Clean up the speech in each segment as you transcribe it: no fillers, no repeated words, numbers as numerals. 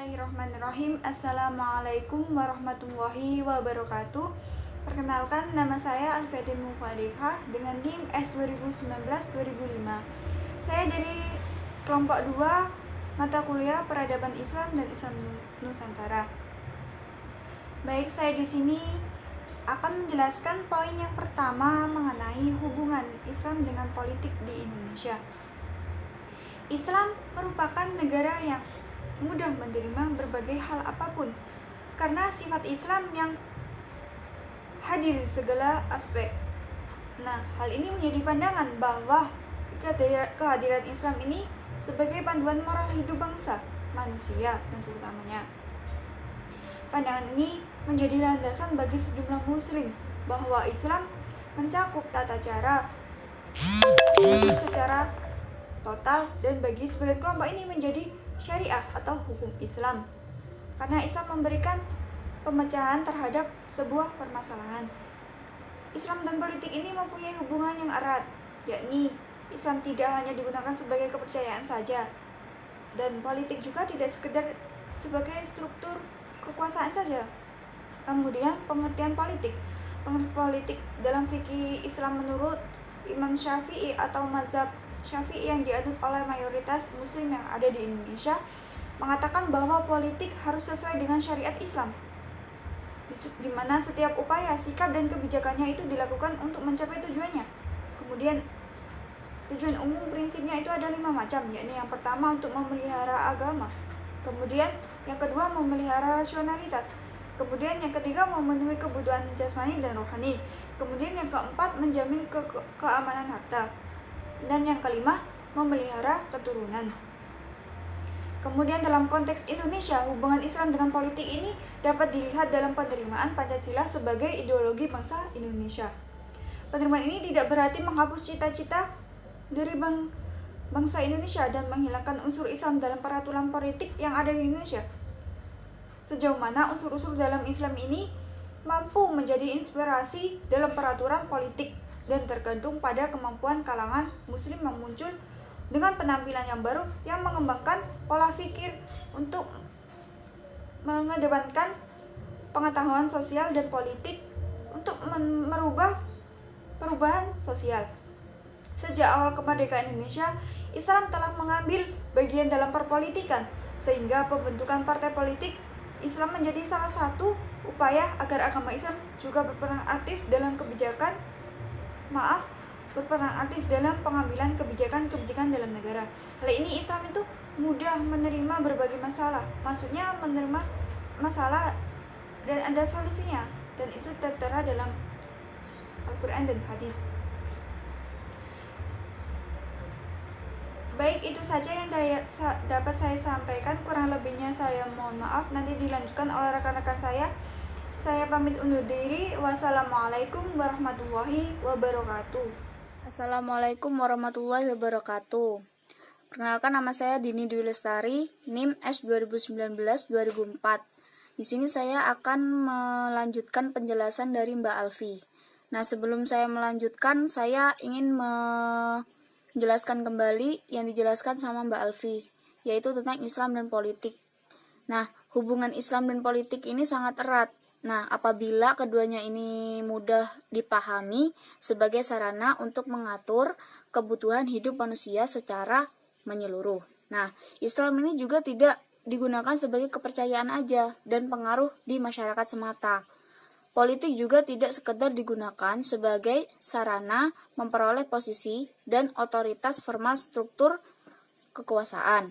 Bismillahirrahmanirrahim. Assalamualaikum warahmatullahi wabarakatuh. Perkenalkan, nama saya Alfiatin Mufadihah dengan NIM S2019-2005. Saya dari kelompok 2 mata kuliah Peradaban Islam dan Islam Nusantara. Baik, saya di sini akan menjelaskan poin yang pertama mengenai hubungan Islam dengan politik di Indonesia. Islam merupakan negara yang mudah menerima berbagai hal apapun karena sifat Islam yang hadir di segala aspek. Nah, hal ini menjadi pandangan bahwa kehadiran Islam ini sebagai panduan moral hidup bangsa manusia tentu utamanya. Pandangan ini menjadi landasan bagi sejumlah muslim bahwa Islam mencakup tata cara secara total dan bagi sebagian kelompok ini menjadi syariah atau hukum Islam karena Islam memberikan pemecahan terhadap sebuah permasalahan. Islam dan politik ini mempunyai hubungan yang erat, yakni Islam tidak hanya digunakan sebagai kepercayaan saja dan politik juga tidak sekedar sebagai struktur kekuasaan saja. Kemudian pengertian politik dalam fikih Islam menurut Imam Syafi'i atau mazhab Syafi'i yang dianut oleh mayoritas muslim yang ada di Indonesia mengatakan bahwa politik harus sesuai dengan syariat Islam, di mana setiap upaya, sikap, dan kebijakannya itu dilakukan untuk mencapai tujuannya. Kemudian tujuan umum prinsipnya itu ada 5 macam, yakni yang pertama untuk memelihara agama, kemudian yang kedua memelihara rasionalitas, kemudian yang ketiga memenuhi kebutuhan jasmani dan rohani, kemudian yang keempat menjamin keamanan harta, dan yang kelima memelihara keturunan. Kemudian dalam konteks Indonesia, hubungan Islam dengan politik ini dapat dilihat dalam penerimaan Pancasila sebagai ideologi bangsa Indonesia. Penerimaan ini tidak berarti menghapus cita-cita dari bangsa Indonesia dan menghilangkan unsur Islam dalam peraturan politik yang ada di Indonesia. Sejauh mana unsur-unsur dalam Islam ini mampu menjadi inspirasi dalam peraturan politik dan tergantung pada kemampuan kalangan muslim yang muncul dengan penampilan yang baru yang mengembangkan pola pikir untuk mengedepankan pengetahuan sosial dan politik untuk merubah perubahan sosial. Sejak awal kemerdekaan Indonesia, Islam telah mengambil bagian dalam perpolitikan, sehingga pembentukan partai politik Islam menjadi salah satu upaya agar agama Islam juga berperan aktif dalam pengambilan kebijakan dalam negara. Hal ini Islam itu mudah menerima berbagai masalah, maksudnya menerima masalah dan ada solusinya, dan itu tertera dalam Al-Quran dan hadis. Baik, itu saja yang dapat saya sampaikan, kurang lebihnya saya mohon maaf, nanti dilanjutkan oleh rekan-rekan saya. Saya pamit undur diri. Wassalamualaikum warahmatullahi wabarakatuh. Assalamualaikum warahmatullahi wabarakatuh. Perkenalkan, nama saya Dini Dwi Lestari, NIM S2019-2004. Di sini saya akan melanjutkan penjelasan dari Mbak Alfi. Nah, sebelum saya melanjutkan, saya ingin menjelaskan kembali yang dijelaskan sama Mbak Alfi, yaitu tentang Islam dan politik. Nah, hubungan Islam dan politik ini sangat erat. Nah, apabila keduanya ini mudah dipahami sebagai sarana untuk mengatur kebutuhan hidup manusia secara menyeluruh. Nah, Islam ini juga tidak digunakan sebagai kepercayaan aja dan pengaruh di masyarakat semata. Politik juga tidak sekedar digunakan sebagai sarana memperoleh posisi dan otoritas formal struktur kekuasaan.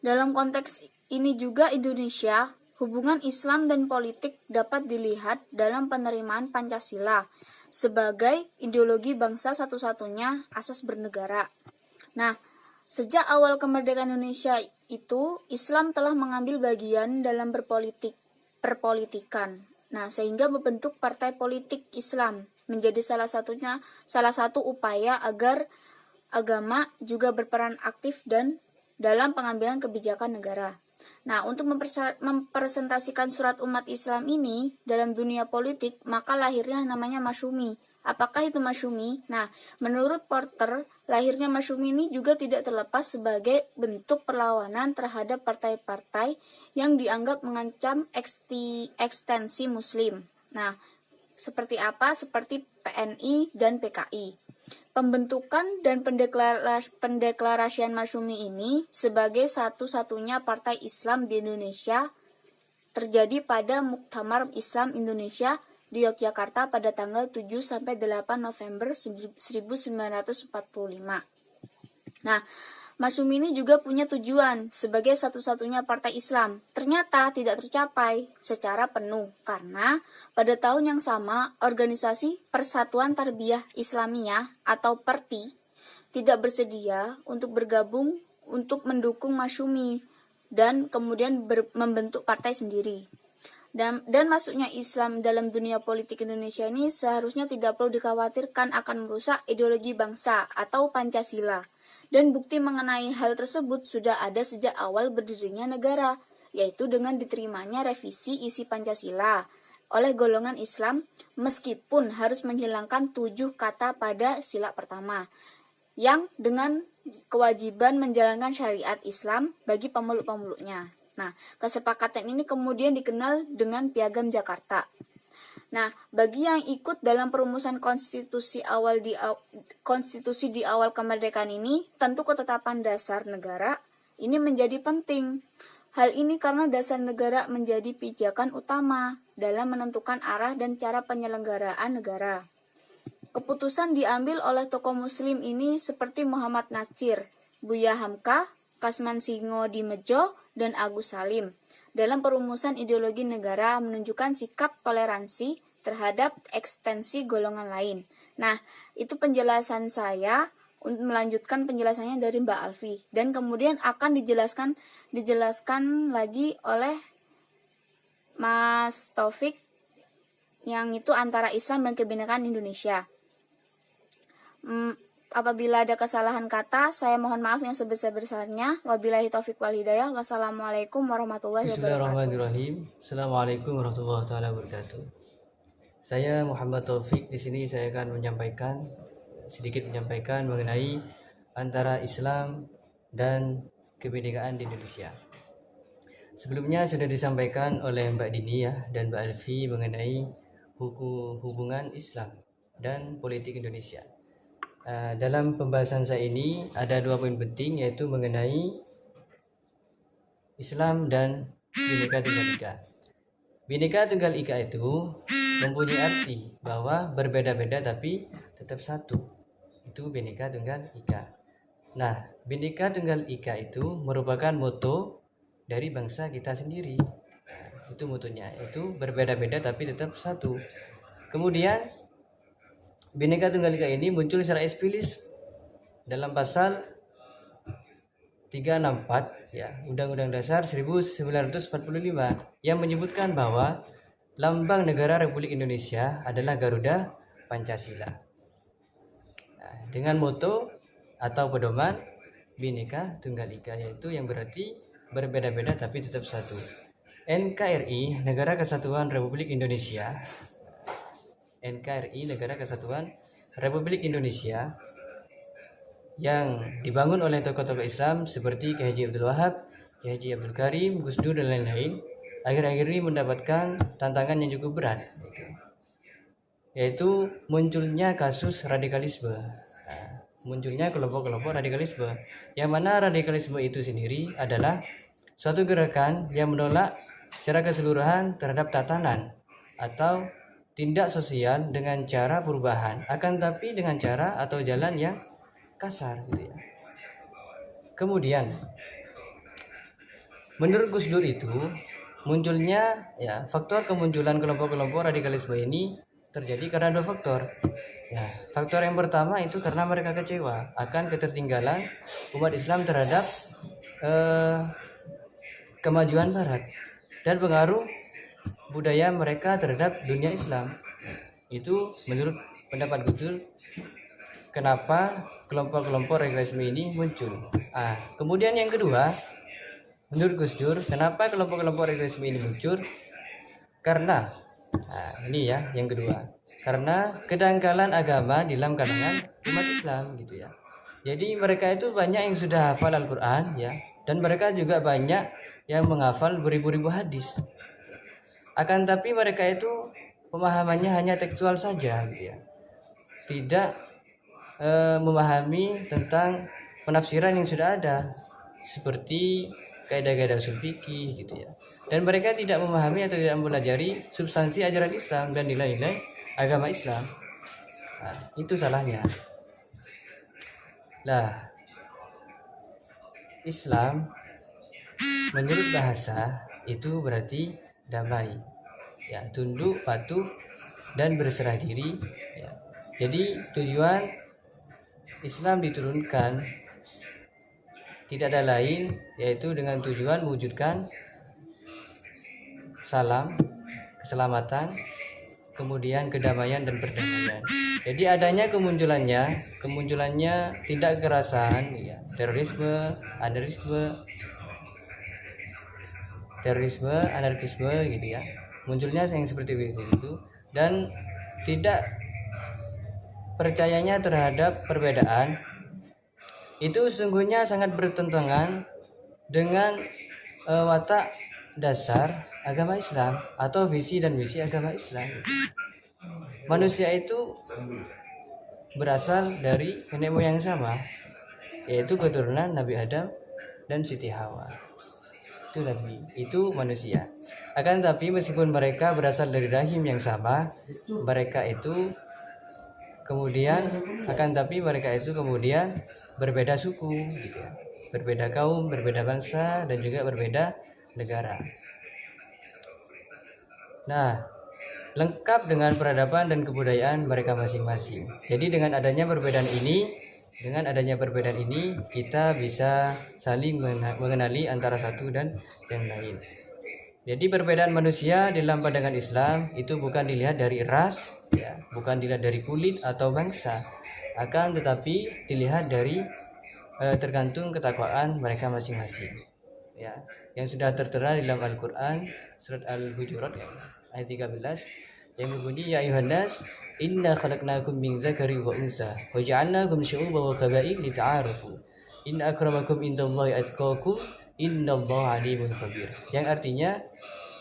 Dalam konteks ini juga Indonesia, hubungan Islam dan politik dapat dilihat dalam penerimaan Pancasila sebagai ideologi bangsa satu-satunya asas bernegara. Nah, sejak awal kemerdekaan Indonesia itu, Islam telah mengambil bagian dalam perpolitikan. Nah, sehingga membentuk partai politik Islam menjadi salah satu upaya agar agama juga berperan aktif dan dalam pengambilan kebijakan negara. Nah, untuk mempresentasikan surat umat Islam ini dalam dunia politik, maka lahirnya namanya Masyumi Apakah itu masyumi? Nah, menurut Porter, lahirnya masyumi ini juga tidak terlepas sebagai bentuk perlawanan terhadap partai-partai yang dianggap mengancam ekstensi Muslim. Nah, seperti apa? Seperti PNI dan PKI. Pembentukan dan pendeklarasian Masyumi ini sebagai satu-satunya partai Islam di Indonesia terjadi pada Muktamar Islam Indonesia di Yogyakarta pada tanggal 7-8 November 1945. Nah, Masyumi ini juga punya tujuan sebagai satu-satunya partai Islam. Ternyata tidak tercapai secara penuh karena pada tahun yang sama organisasi Persatuan Tarbiyah Islamiyah atau PERTI tidak bersedia untuk bergabung untuk mendukung Masyumi dan kemudian membentuk partai sendiri. Dan masuknya Islam dalam dunia politik Indonesia ini seharusnya tidak perlu dikhawatirkan akan merusak ideologi bangsa atau Pancasila. Dan bukti mengenai hal tersebut sudah ada sejak awal berdirinya negara, yaitu dengan diterimanya revisi isi Pancasila oleh golongan Islam meskipun harus menghilangkan 7 kata pada sila pertama, yang dengan kewajiban menjalankan syariat Islam bagi pemeluk-pemeluknya. Nah, kesepakatan ini kemudian dikenal dengan Piagam Jakarta. Nah, bagi yang ikut dalam perumusan konstitusi di awal kemerdekaan ini, tentu ketetapan dasar negara ini menjadi penting. Hal ini karena dasar negara menjadi pijakan utama dalam menentukan arah dan cara penyelenggaraan negara. Keputusan diambil oleh tokoh muslim ini seperti Muhammad Natsir, Buya Hamka, Kasman Singo Dimejo, dan Agus Salim. Dalam perumusan ideologi negara menunjukkan sikap toleransi terhadap ekstensi golongan lain. Nah, itu penjelasan saya untuk melanjutkan penjelasannya dari Mbak Alfi. Dan kemudian akan dijelaskan lagi oleh Mas Taufik yang itu antara Islam dan kebinekaan Indonesia. Apabila ada kesalahan kata, saya mohon maaf yang sebesar-besarnya. Wabillahi taufik wal hidayah. Wassalamualaikum warahmatullahi wabarakatuh. Bismillahirrahmanirrahim. Assalamualaikum warahmatullahi wabarakatuh. Saya Muhammad Taufik. Di sini saya akan sedikit menyampaikan mengenai antara Islam dan kebinekaan di Indonesia. Sebelumnya sudah disampaikan oleh Mbak Dini dan Mbak Alfi mengenai hubungan Islam dan politik Indonesia. Dalam pembahasan saya ini ada 2 poin penting, yaitu mengenai Islam dan Bhinneka Tunggal Ika. Bhinneka Tunggal Ika itu mempunyai arti bahwa berbeda-beda tapi tetap satu. Itu Bhinneka Tunggal Ika. Nah, Bhinneka Tunggal Ika itu merupakan moto dari bangsa kita sendiri. Itu motonya, itu berbeda-beda tapi tetap satu. Kemudian Bhinneka Tunggal Ika ini muncul secara eksplisit dalam pasal 364 Undang-Undang Dasar 1945 yang menyebutkan bahwa lambang negara Republik Indonesia adalah Garuda Pancasila. Nah, dengan moto atau pedoman Bhinneka Tunggal Ika, yaitu yang berarti berbeda-beda tapi tetap satu. NKRI, Negara Kesatuan Republik Indonesia. NKRI, Negara Kesatuan Republik Indonesia, yang dibangun oleh tokoh-tokoh Islam seperti Kiai Haji Abdul Wahab, Kiai Haji Abdul Karim, Gus Dur, dan lain-lain, akhir-akhir ini mendapatkan tantangan yang cukup berat, yaitu munculnya kasus radikalisme. Munculnya kelompok-kelompok radikalisme, yang mana radikalisme itu sendiri adalah suatu gerakan yang menolak secara keseluruhan terhadap tatanan atau tindak sosial dengan cara perubahan, akan tapi dengan cara atau jalan yang kasar gitu ya. Kemudian menurut Gus Dur itu munculnya faktor kemunculan kelompok-kelompok radikalisme ini terjadi karena 2 faktor. Faktor yang pertama itu karena mereka kecewa akan ketertinggalan umat Islam terhadap kemajuan Barat dan pengaruh budaya mereka terhadap dunia Islam. Itu menurut pendapat Gus Dur kenapa kelompok-kelompok radikalisme ini muncul. Kemudian yang kedua, menurut Gus Dur kenapa kelompok-kelompok radikalisme ini muncul? Karena ini yang kedua, karena kedangkalan agama di dalam kalangan umat Islam gitu ya. Jadi mereka itu banyak yang sudah hafal Al-Quran ya, dan mereka juga banyak yang menghafal beribu-ribu hadis. Akan tapi mereka itu pemahamannya hanya tekstual saja gitu ya, tidak memahami tentang penafsiran yang sudah ada seperti kaidah-kaidah usul fikih gitu ya. Dan mereka tidak memahami atau tidak mempelajari substansi ajaran Islam dan nilai-nilai agama Islam. Nah, itu salahnya. Lah, Islam menurut bahasa itu berarti damai. Ya, tunduk, patuh dan berserah diri ya. Jadi tujuan Islam diturunkan tidak ada lain yaitu dengan tujuan mewujudkan salam, keselamatan, kemudian kedamaian dan perdamaian. Jadi adanya kemunculannya tindak kekerasan, ya, terorisme, anarkisme gitu ya. Munculnya yang seperti itu dan tidak percayanya terhadap perbedaan itu sesungguhnya sangat bertentangan dengan watak dasar agama Islam atau visi dan misi agama Islam. Manusia itu berasal dari nenek moyang sama, yaitu keturunan Nabi Adam dan Siti Hawa. Itu manusia. Akan tapi meskipun mereka berasal dari rahim yang sama, mereka itu kemudian berbeda suku gitu ya. Berbeda kaum, berbeda bangsa dan juga berbeda negara. Nah, lengkap dengan peradaban dan kebudayaan mereka masing-masing. Jadi dengan adanya perbedaan ini kita bisa saling mengenali antara satu dan yang lain. Jadi perbedaan manusia dalam pandangan Islam itu bukan dilihat dari ras, ya, bukan dilihat dari kulit atau bangsa, akan tetapi dilihat dari tergantung ketakwaan mereka masing-masing. Ya, yang sudah tertera dalam Al-Qur'an surat Al-Hujurat ayat 13 yang berbunyi ya ayyuhannas inna khalaqnakum min dzakari wa unsa wa ja'alnakum syu'uban wa qabail lita'arafu inna akramakum indallahi atqakum innallaha alimun khabir. Yang artinya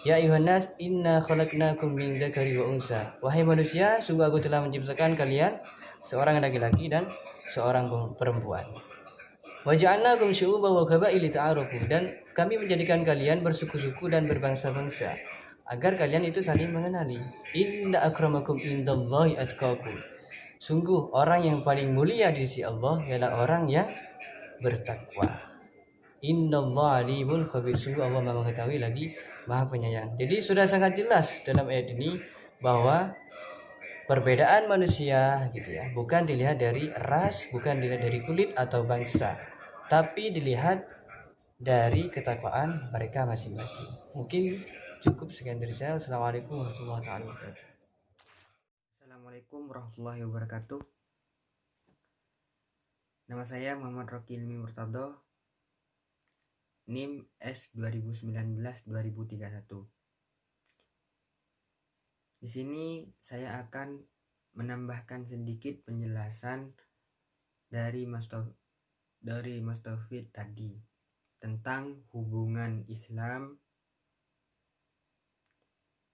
ya ayyuhannas inna khalaqnakum min dzakari wa unsa, wahai manusia sungguh aku telah menciptakan kalian seorang laki-laki dan seorang perempuan. Wa ja'alnakum syu'uban wa qabail lita'arafu, dan kami menjadikan kalian bersuku-suku dan berbangsa-bangsa agar kalian itu saling mengenali. Inna akramakum indallahi atqakum, sungguh orang yang paling mulia di sisi Allah ialah orang yang bertakwa. Innallaha alimul khabir, sungguh Allah Maha mengetahui lagi Maha penyayang. Jadi sudah sangat jelas dalam ayat ini bahwa perbedaan manusia gitu ya, bukan dilihat dari ras, bukan dilihat dari kulit atau bangsa, tapi dilihat dari ketakwaan mereka masing-masing. Mungkin cukup sekian dari saya. Assalamualaikum warahmatullahi wabarakatuh. Assalamualaikum warahmatullahi wabarakatuh. Nama saya Muhammad Rocky Ilmi Murtado, NIM S 2019-2031. Di sini saya akan menambahkan sedikit penjelasan dari Mas Taufik tadi tentang hubungan Islam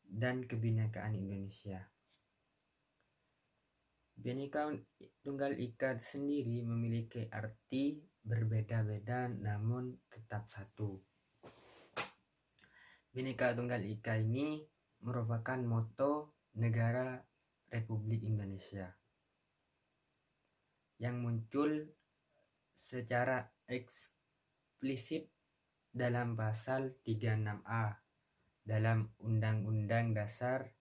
dan kebinekaan Indonesia. Bhinneka Tunggal Ika sendiri memiliki arti berbeda-beda namun tetap satu. Bhinneka Tunggal Ika ini merupakan moto negara Republik Indonesia yang muncul secara eksplisit dalam pasal 36A dalam Undang-Undang Dasar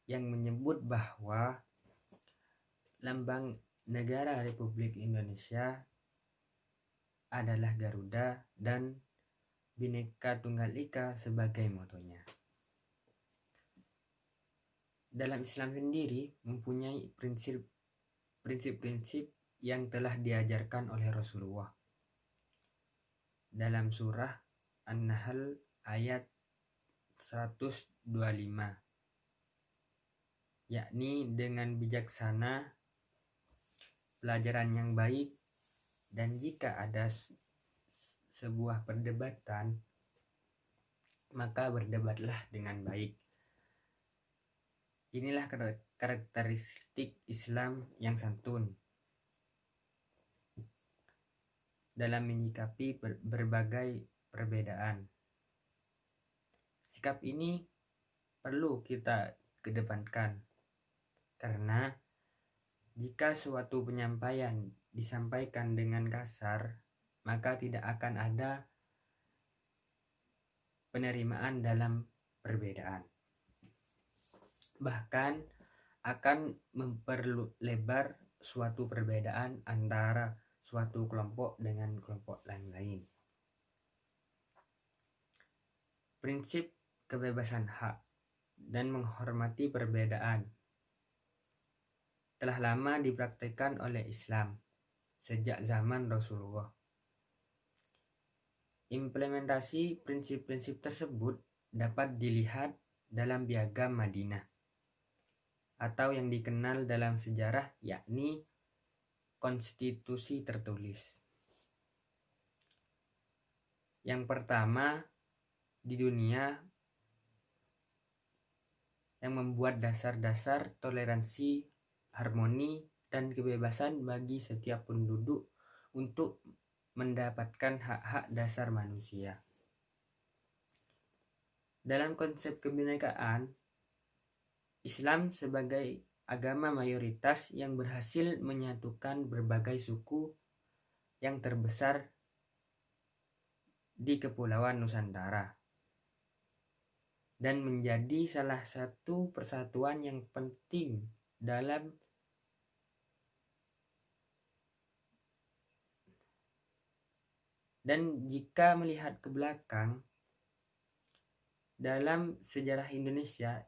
yang menyebut bahwa lambang negara Republik Indonesia adalah Garuda dan Bhinneka Tunggal Ika sebagai motonya. Dalam Islam sendiri mempunyai prinsip-prinsip yang telah diajarkan oleh Rasulullah. Dalam surah An-Nahl ayat 125. yakni dengan bijaksana, pelajaran yang baik, dan jika ada sebuah perdebatan, maka berdebatlah dengan baik. Inilah karakteristik Islam yang santun dalam menyikapi berbagai perbedaan. Sikap ini perlu kita kedepankan, karena jika suatu penyampaian disampaikan dengan kasar, maka tidak akan ada penerimaan dalam perbedaan. Bahkan akan memperlebar suatu perbedaan antara suatu kelompok dengan kelompok lain. Prinsip kebebasan hak dan menghormati perbedaan telah lama dipraktikkan oleh Islam sejak zaman Rasulullah. Implementasi prinsip-prinsip tersebut dapat dilihat dalam Piagam Madinah, atau yang dikenal dalam sejarah yakni konstitusi tertulis. Yang pertama di dunia yang membuat dasar-dasar toleransi, harmoni, dan kebebasan bagi setiap penduduk untuk mendapatkan hak-hak dasar manusia. Dalam konsep kebinekaan, Islam sebagai agama mayoritas yang berhasil menyatukan berbagai suku yang terbesar di Kepulauan Nusantara dan menjadi salah satu persatuan yang penting dalam dan jika melihat ke belakang dalam sejarah Indonesia,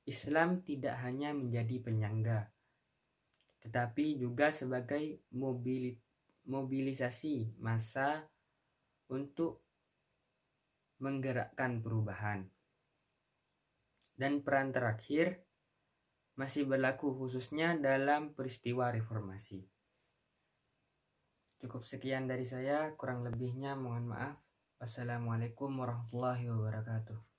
Islam tidak hanya menjadi penyangga, tetapi juga sebagai mobilisasi massa untuk menggerakkan perubahan. Dan peran terakhir masih berlaku khususnya dalam peristiwa reformasi. Cukup sekian dari saya, kurang lebihnya mohon maaf. Wassalamualaikum warahmatullahi wabarakatuh.